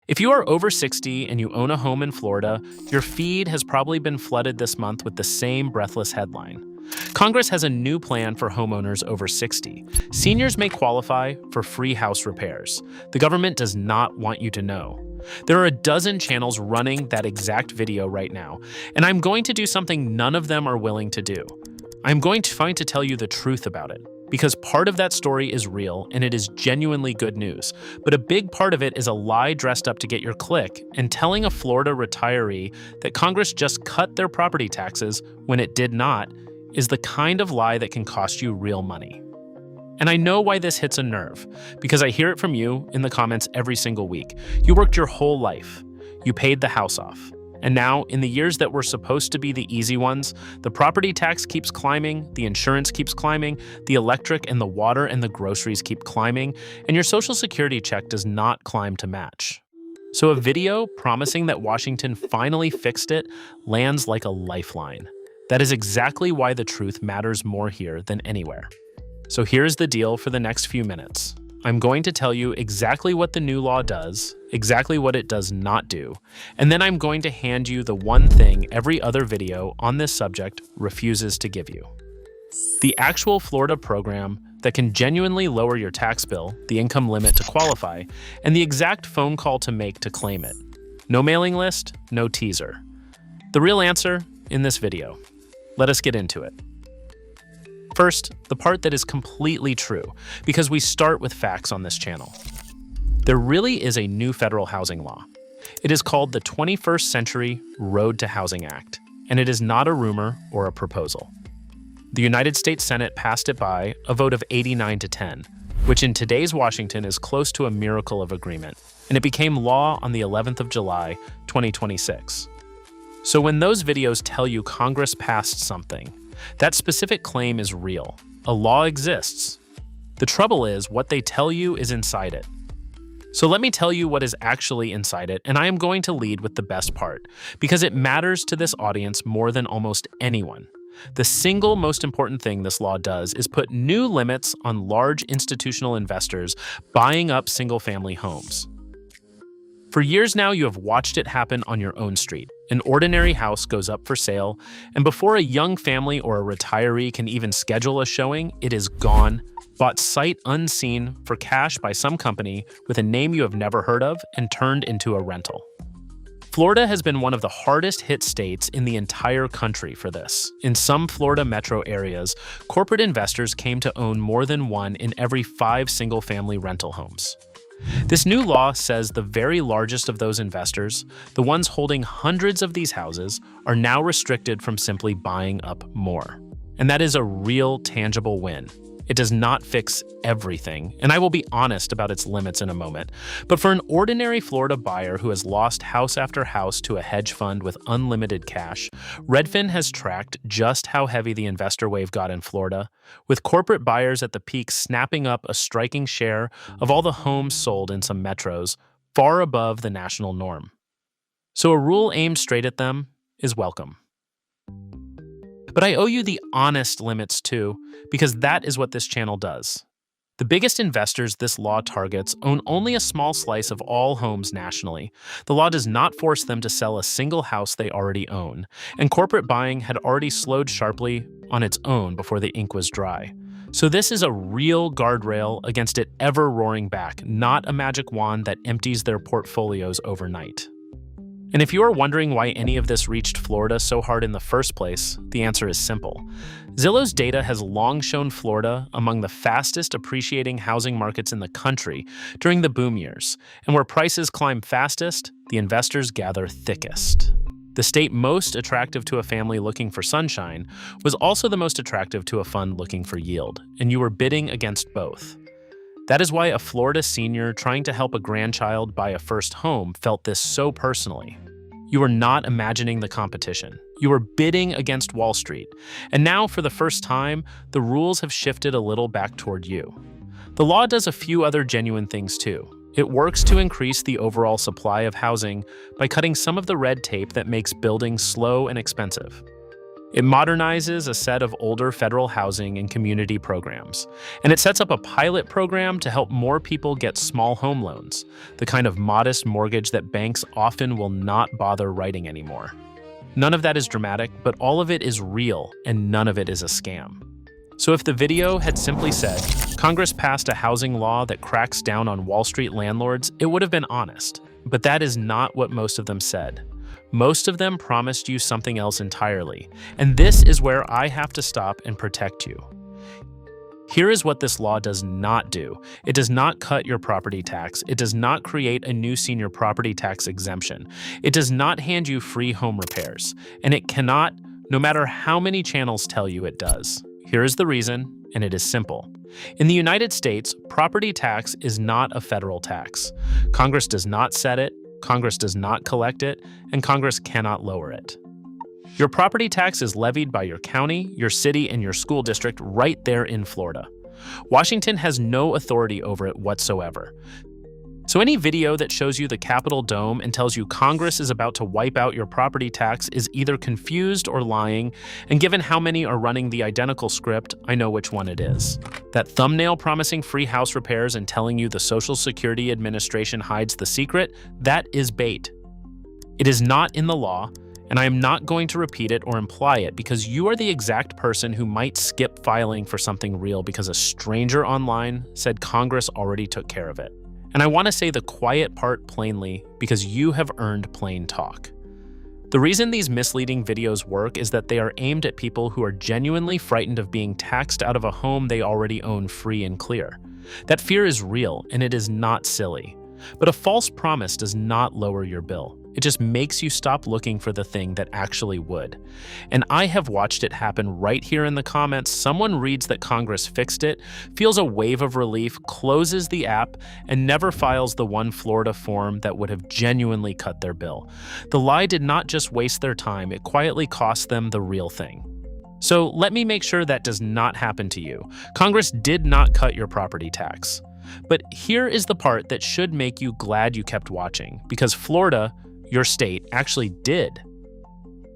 If you are over 60 and you own a home in Florida, your feed has probably been flooded this month with the same breathless headline. Congress has a new plan for homeowners over 60. Seniors may qualify for free house repairs. The government does not want you to know. There are a dozen channels running that exact video right now, and I'm going to do something none of them are willing to do. I'm going to find to tell you the truth about it, because part of that story is real and it is genuinely good news, but a big part of it is a lie dressed up to get your click, and telling a Florida retiree that Congress just cut their property taxes when it did not is the kind of lie that can cost you real money. And I know why this hits a nerve, because I hear it from you in the comments every single week. You worked your whole life. You paid the house off. And now, in the years that were supposed to be the easy ones, the property tax keeps climbing, the insurance keeps climbing, the electric and the water and the groceries keep climbing, and your Social Security check does not climb to match. So a video promising that Washington finally fixed it lands like a lifeline. That is exactly why the truth matters more here than anywhere. So here's the deal for the next few minutes. I'm going to tell you exactly what the new law does, exactly what it does not do, and then I'm going to hand you the one thing every other video on this subject refuses to give you. The actual Florida program that can genuinely lower your tax bill, the income limit to qualify, and the exact phone call to make to claim it. No mailing list, no teaser. The real answer in this video. Let us get into it. First, the part that is completely true, because we start with facts on this channel. There really is a new federal housing law. It is called the 21st Century Road to Housing Act, and it is not a rumor or a proposal. The United States Senate passed it by a vote of 89-10, which in today's Washington is close to a miracle of agreement, and it became law on the 11th of July, 2026. So when those videos tell you Congress passed something, that specific claim is real. A law exists. The trouble is, what they tell you is inside it. So let me tell you what is actually inside it, and I am going to lead with the best part, because it matters to this audience more than almost anyone. The single most important thing this law does is put new limits on large institutional investors buying up single-family homes. For years now, you have watched it happen on your own street. An ordinary house goes up for sale, and before a young family or a retiree can even schedule a showing, it is gone, bought sight unseen for cash by some company with a name you have never heard of, and turned into a rental. Florida has been one of the hardest hit states in the entire country for this. In some Florida metro areas, corporate investors came to own more than one in every 5 single-family rental homes. This new law says the very largest of those investors, the ones holding hundreds of these houses, are now restricted from simply buying up more. And that is a real, tangible win. It does not fix everything, and I will be honest about its limits in a moment. But for an ordinary Florida buyer who has lost house after house to a hedge fund with unlimited cash, Redfin has tracked just how heavy the investor wave got in Florida, with corporate buyers at the peak snapping up a striking share of all the homes sold in some metros, far above the national norm. So a rule aimed straight at them is welcome. But I owe you the honest limits too, because that is what this channel does. The biggest investors this law targets own only a small slice of all homes nationally. The law does not force them to sell a single house they already own, and corporate buying had already slowed sharply on its own before the ink was dry. So this is a real guardrail against it ever roaring back, not a magic wand that empties their portfolios overnight. And if you are wondering why any of this reached Florida so hard in the first place, the answer is simple. Zillow's data has long shown Florida among the fastest appreciating housing markets in the country during the boom years, and where prices climb fastest, the investors gather thickest. The state most attractive to a family looking for sunshine was also the most attractive to a fund looking for yield, and you were bidding against both. That is why a Florida senior trying to help a grandchild buy a first home felt this so personally. You were not imagining the competition. You were bidding against Wall Street. And now, for the first time, the rules have shifted a little back toward you. The law does a few other genuine things too. It works to increase the overall supply of housing by cutting some of the red tape that makes building slow and expensive. It modernizes a set of older federal housing and community programs, and it sets up a pilot program to help more people get small home loans, the kind of modest mortgage that banks often will not bother writing anymore. None of that is dramatic, but all of it is real, and none of it is a scam. So if the video had simply said, Congress passed a housing law that cracks down on Wall Street landlords, it would have been honest. But that is not what most of them said. Most of them promised you something else entirely, and this is where I have to stop and protect you. Here is what this law does not do. It does not cut your property tax. It does not create a new senior property tax exemption. It does not hand you free home repairs. And it cannot, no matter how many channels tell you it does. Here is the reason, and it is simple. In the United States, property tax is not a federal tax. Congress does not set it, Congress does not collect it, and Congress cannot lower it. Your property tax is levied by your county, your city, and your school district right there in Florida. Washington has no authority over it whatsoever. So any video that shows you the Capitol dome and tells you Congress is about to wipe out your property tax is either confused or lying, and given how many are running the identical script, I know which one it is. That thumbnail promising free house repairs and telling you the Social Security Administration hides the secret, that is bait. It is not in the law, and I am not going to repeat it or imply it because you are the exact person who might skip filing for something real because a stranger online said Congress already took care of it. And I want to say the quiet part plainly because you have earned plain talk. The reason these misleading videos work is that they are aimed at people who are genuinely frightened of being taxed out of a home they already own free and clear. That fear is real and it is not silly. But a false promise does not lower your bill. It just makes you stop looking for the thing that actually would. And I have watched it happen right here in the comments. Someone reads that Congress fixed it, feels a wave of relief, closes the app, and never files the one Florida form that would have genuinely cut their bill. The lie did not just waste their time, it quietly cost them the real thing. So let me make sure that does not happen to you. Congress did not cut your property tax. But here is the part that should make you glad you kept watching, because Florida, your state, actually did.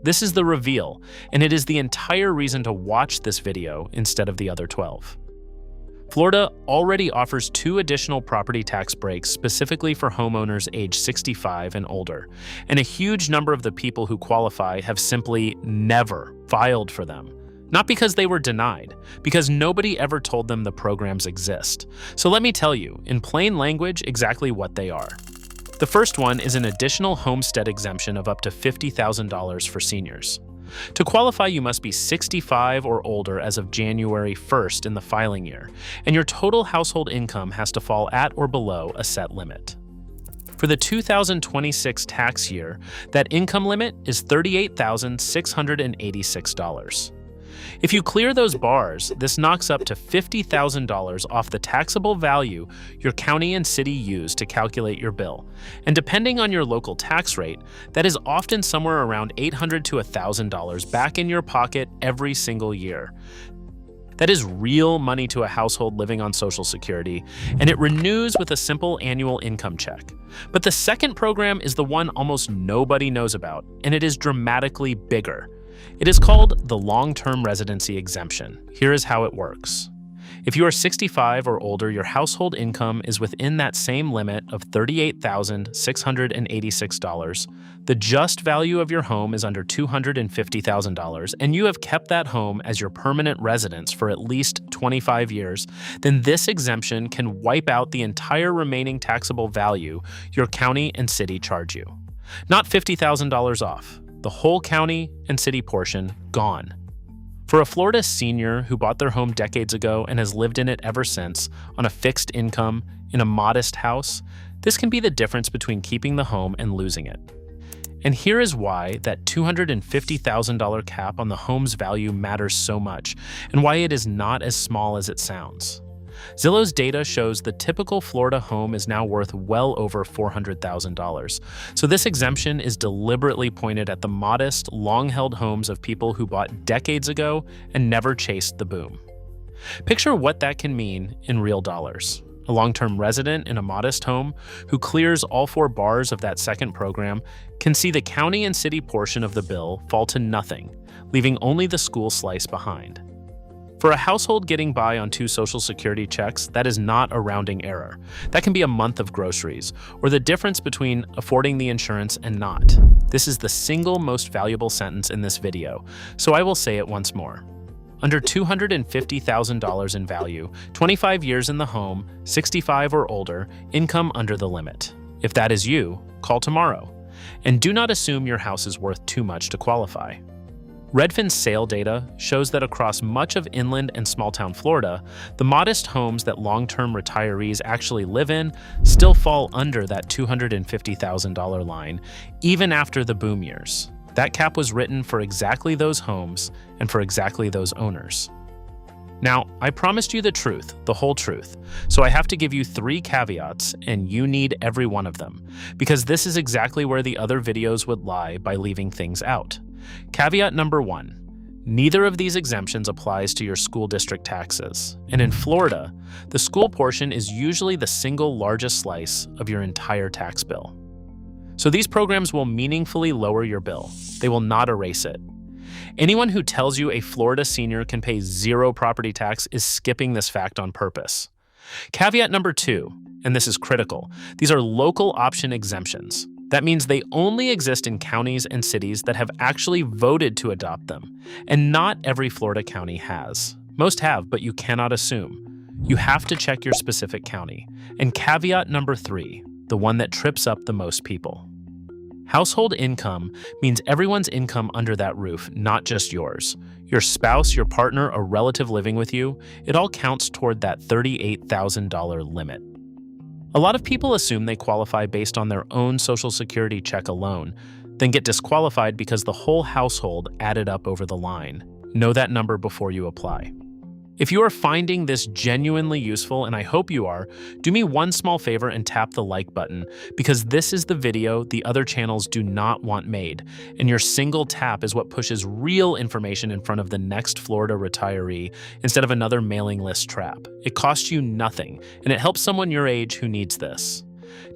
This is the reveal, and it is the entire reason to watch this video instead of the other 12. Florida already offers 2 additional property tax breaks specifically for homeowners age 65 and older, and a huge number of the people who qualify have simply never filed for them. Not because they were denied, because nobody ever told them the programs exist. So let me tell you, in plain language, exactly what they are. The first one is an additional Homestead exemption of up to $50,000 for seniors. To qualify, you must be 65 or older as of January 1st in the filing year, and your total household income has to fall at or below a set limit. For the 2026 tax year, that income limit is $38,686. If you clear those bars, this knocks up to $50,000 off the taxable value your county and city use to calculate your bill. And depending on your local tax rate, that is often somewhere around $800 to $1,000 back in your pocket every single year. That is real money to a household living on Social Security, and it renews with a simple annual income check. But the second program is the one almost nobody knows about, and it is dramatically bigger. It is called the long-term residency exemption. Here is how it works. If you are 65 or older, your household income is within that same limit of $38,686. The just value of your home is under $250,000, and you have kept that home as your permanent residence for at least 25 years, then this exemption can wipe out the entire remaining taxable value your county and city charge you. Not $50,000 off. The whole county and city portion gone. For a Florida senior who bought their home decades ago and has lived in it ever since, on a fixed income, in a modest house, this can be the difference between keeping the home and losing it. And here is why that $250,000 cap on the home's value matters so much, and why it is not as small as it sounds. Zillow's data shows the typical Florida home is now worth well over $400,000. So this exemption is deliberately pointed at the modest, long-held homes of people who bought decades ago and never chased the boom. Picture what that can mean in real dollars. a long-term resident in a modest home who clears all 4 bars of that second program can see the county and city portion of the bill fall to nothing, leaving only the school slice behind. For a household getting by on 2 Social Security checks, that is not a rounding error. That can be a month of groceries, or the difference between affording the insurance and not. This is the single most valuable sentence in this video, so I will say it once more. Under $250,000 in value, 25 years in the home, 65 or older, income under the limit. If that is you, call tomorrow. And do not assume your house is worth too much to qualify. Redfin's sale data shows that across much of inland and small-town Florida, the modest homes that long-term retirees actually live in still fall under that $250,000 line, even after the boom years. That cap was written for exactly those homes and for exactly those owners. Now, I promised you the truth, the whole truth, so I have to give you 3 caveats, and you need every one of them, because this is exactly where the other videos would lie by leaving things out. Caveat number 1, neither of these exemptions applies to your school district taxes. And in Florida, the school portion is usually the single largest slice of your entire tax bill. So these programs will meaningfully lower your bill. They will not erase it. Anyone who tells you a Florida senior can pay 0 property tax is skipping this fact on purpose. Caveat number 2, and this is critical, these are local option exemptions. That means they only exist in counties and cities that have actually voted to adopt them, and not every Florida county has. Most have, but you cannot assume. You have to check your specific county. And caveat number 3, the one that trips up the most people. Household income means everyone's income under that roof, not just yours. Your spouse, your partner, a relative living with you, it all counts toward that $38,000 limit. A lot of people assume they qualify based on their own Social Security check alone, then get disqualified because the whole household added up over the line. Know that number before you apply. If you are finding this genuinely useful, and I hope you are, do me one small favor and tap the like button, because this is the video the other channels do not want made, and your single tap is what pushes real information in front of the next Florida retiree instead of another mailing list trap. It costs you nothing, and it helps someone your age who needs this.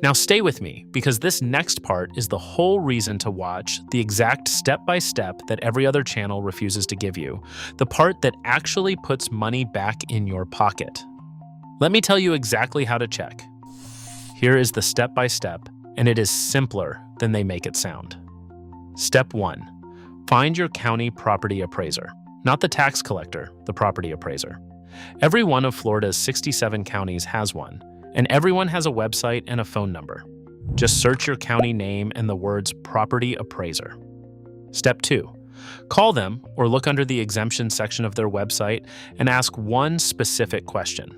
Now stay with me, because this next part is the whole reason to watch the exact step-by-step that every other channel refuses to give you, the part that actually puts money back in your pocket. Let me tell you exactly how to check. Here is the step-by-step, and it is simpler than they make it sound. Step 1. Find your county property appraiser. Not the tax collector, the property appraiser. Every one of Florida's 67 counties has one, and everyone has a website and a phone number. Just search your county name and the words property appraiser. Step 2. Call them or look under the exemption section of their website and ask one specific question.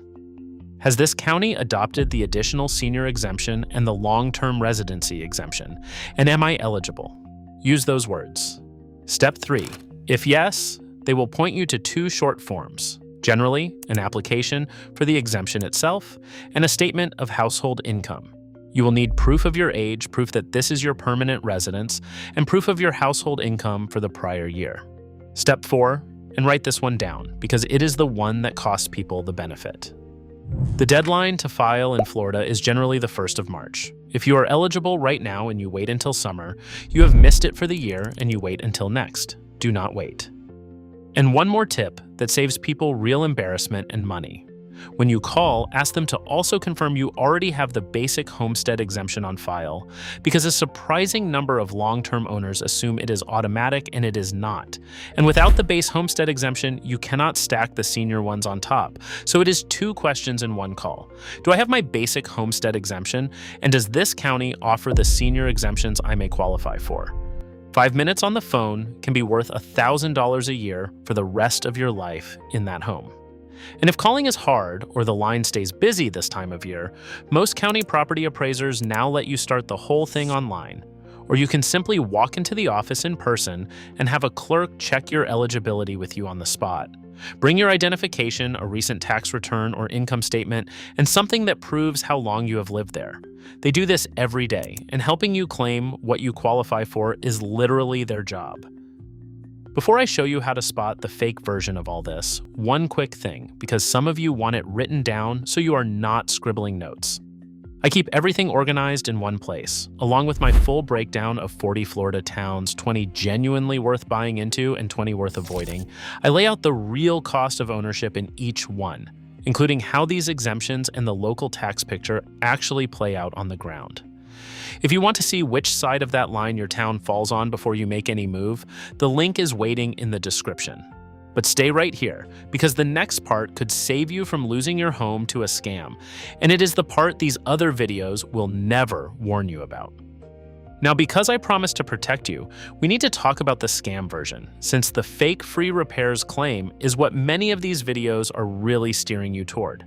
Has this county adopted the additional senior exemption and the long-term residency exemption? And am I eligible? Use those words. Step 3. If yes, they will point you to 2 short forms. Generally, an application for the exemption itself, and a statement of household income. You will need proof of your age, proof that this is your permanent residence, and proof of your household income for the prior year. Step 4, and write this one down, because it is the one that costs people the benefit. The deadline to file in Florida is generally the 1st of March. If you are eligible right now and you wait until summer, you have missed it for the year and you wait until next. Do not wait. And one more tip that saves people real embarrassment and money. When you call, ask them to also confirm you already have the basic homestead exemption on file, because a surprising number of long-term owners assume it is automatic and it is not. And without the base homestead exemption, you cannot stack the senior ones on top. So it is 2 questions in one call. Do I have my basic homestead exemption? And does this county offer the senior exemptions I may qualify for? 5 minutes on the phone can be worth $1,000 a year for the rest of your life in that home. And if calling is hard or the line stays busy this time of year, most county property appraisers now let you start the whole thing online. Or you can simply walk into the office in person and have a clerk check your eligibility with you on the spot. Bring your identification, a recent tax return or income statement, and something that proves how long you have lived there. They do this every day, and helping you claim what you qualify for is literally their job. Before I show you how to spot the fake version of all this, one quick thing, because some of you want it written down so you are not scribbling notes. I keep everything organized in one place, along with my full breakdown of 40 Florida towns, 20 genuinely worth buying into and 20 worth avoiding. I lay out the real cost of ownership in each one, including how these exemptions and the local tax picture actually play out on the ground. If you want to see which side of that line your town falls on before you make any move, the link is waiting in the description. But stay right here, because the next part could save you from losing your home to a scam, and it is the part these other videos will never warn you about. Now, because I promised to protect you, we need to talk about the scam version, since the fake free repairs claim is what many of these videos are really steering you toward.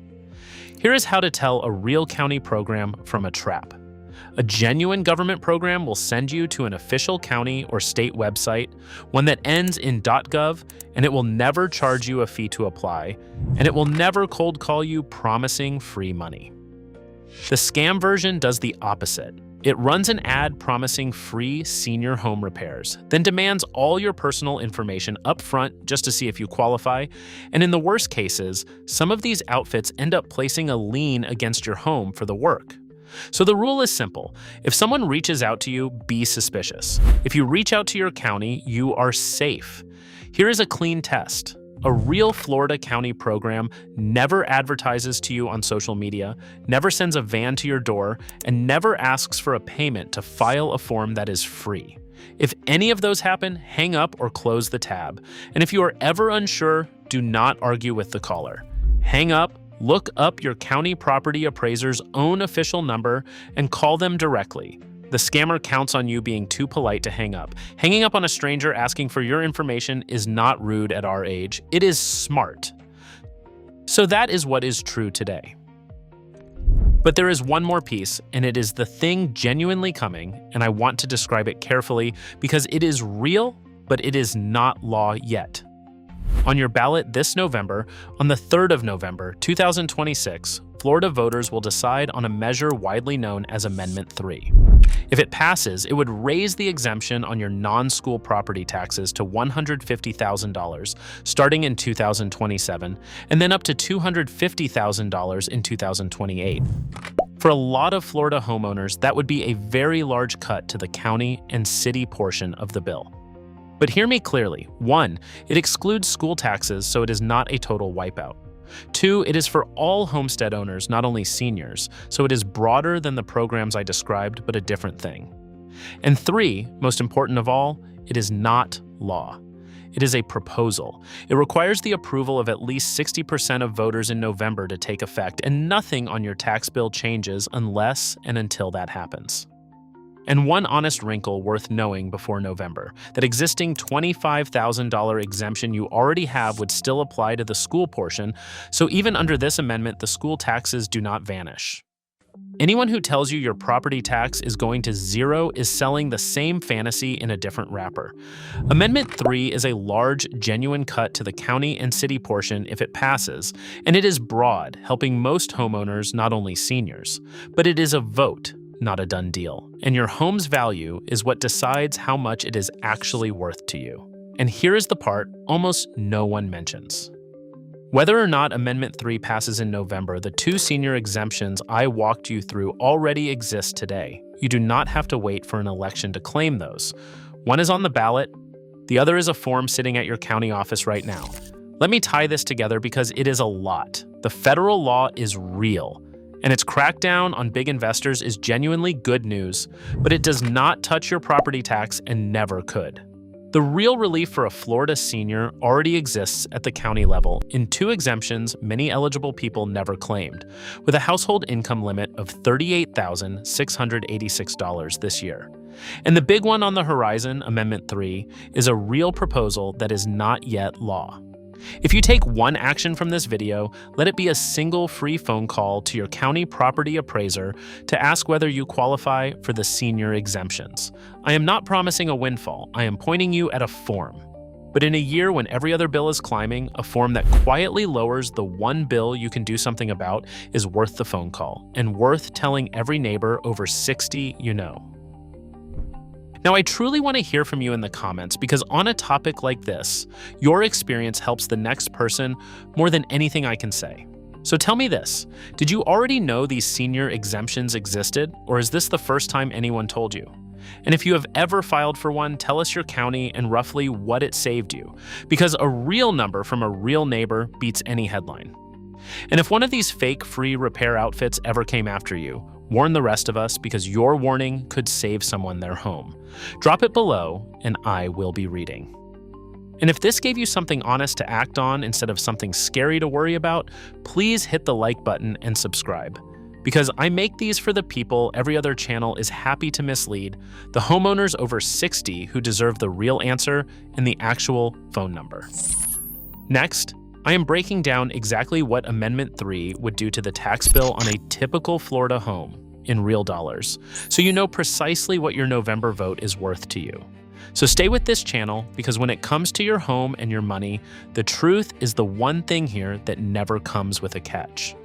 Here is how to tell a real county program from a trap. A genuine government program will send you to an official county or state website, one that ends in .gov, and it will never charge you a fee to apply, and it will never cold call you promising free money. The scam version does the opposite. It runs an ad promising free senior home repairs, then demands all your personal information up front just to see if you qualify, and in the worst cases, some of these outfits end up placing a lien against your home for the work. So the rule is simple. If someone reaches out to you, be suspicious. If you reach out to your county, you are safe. Here is a clean test. A real Florida county program never advertises to you on social media, never sends a van to your door, and never asks for a payment to file a form that is free. If any of those happen, hang up or close the tab. And if you are ever unsure, do not argue with the caller. Hang up. Look up your county property appraiser's own official number and call them directly. The scammer counts on you being too polite to hang up. Hanging up on a stranger asking for your information is not rude at our age. It is smart. So that is what is true today. But there is one more piece, and it is the thing genuinely coming, and I want to describe it carefully because it is real, but it is not law yet. On your ballot this November, on the 3rd of November, 2026, Florida voters will decide on a measure widely known as Amendment 3. If it passes, it would raise the exemption on your non-school property taxes to $150,000 starting in 2027, and then up to $250,000 in 2028. For a lot of Florida homeowners, that would be a very large cut to the county and city portion of the bill. But hear me clearly. 1, it excludes school taxes, so it is not a total wipeout. 2, it is for all homestead owners, not only seniors, so it is broader than the programs I described, but a different thing. And 3, most important of all, it is not law. It is a proposal. It requires the approval of at least 60% of voters in November to take effect, and nothing on your tax bill changes unless and until that happens. And one honest wrinkle worth knowing before November, that existing $25,000 exemption you already have would still apply to the school portion, so even under this amendment, the school taxes do not vanish. Anyone who tells you your property tax is going to zero is selling the same fantasy in a different wrapper. Amendment 3 is a large, genuine cut to the county and city portion if it passes, and it is broad, helping most homeowners, not only seniors. But it is a vote, not a done deal, and your home's value is what decides how much it is actually worth to you. And here is the part almost no one mentions. Whether or not Amendment 3 passes in November, the 2 senior exemptions I walked you through already exist today. You do not have to wait for an election to claim those. One is on the ballot, the other is a form sitting at your county office right now. Let me tie this together because it is a lot. The federal law is real, and its crackdown on big investors is genuinely good news, but it does not touch your property tax and never could. The real relief for a Florida senior already exists at the county level in 2 exemptions many eligible people never claimed, with a household income limit of $38,686 this year. And the big one on the horizon, Amendment 3, is a real proposal that is not yet law. If you take one action from this video, let it be a single free phone call to your county property appraiser to ask whether you qualify for the senior exemptions. I am not promising a windfall, I am pointing you at a form. But in a year when every other bill is climbing, a form that quietly lowers the one bill you can do something about is worth the phone call, and worth telling every neighbor over 60 you know. Now, I truly want to hear from you in the comments because on a topic like this, your experience helps the next person more than anything I can say. So tell me this, did you already know these senior exemptions existed, or is this the first time anyone told you? And if you have ever filed for one, tell us your county and roughly what it saved you, because a real number from a real neighbor beats any headline. And if one of these fake free repair outfits ever came after you, warn the rest of us because your warning could save someone their home. Drop it below and I will be reading. And if this gave you something honest to act on instead of something scary to worry about, please hit the like button and subscribe. Because I make these for the people every other channel is happy to mislead, the homeowners over 60 who deserve the real answer and the actual phone number. Next, I am breaking down exactly what Amendment 3 would do to the tax bill on a typical Florida home in real dollars, so you know precisely what your November vote is worth to you. So stay with this channel because when it comes to your home and your money, the truth is the one thing here that never comes with a catch.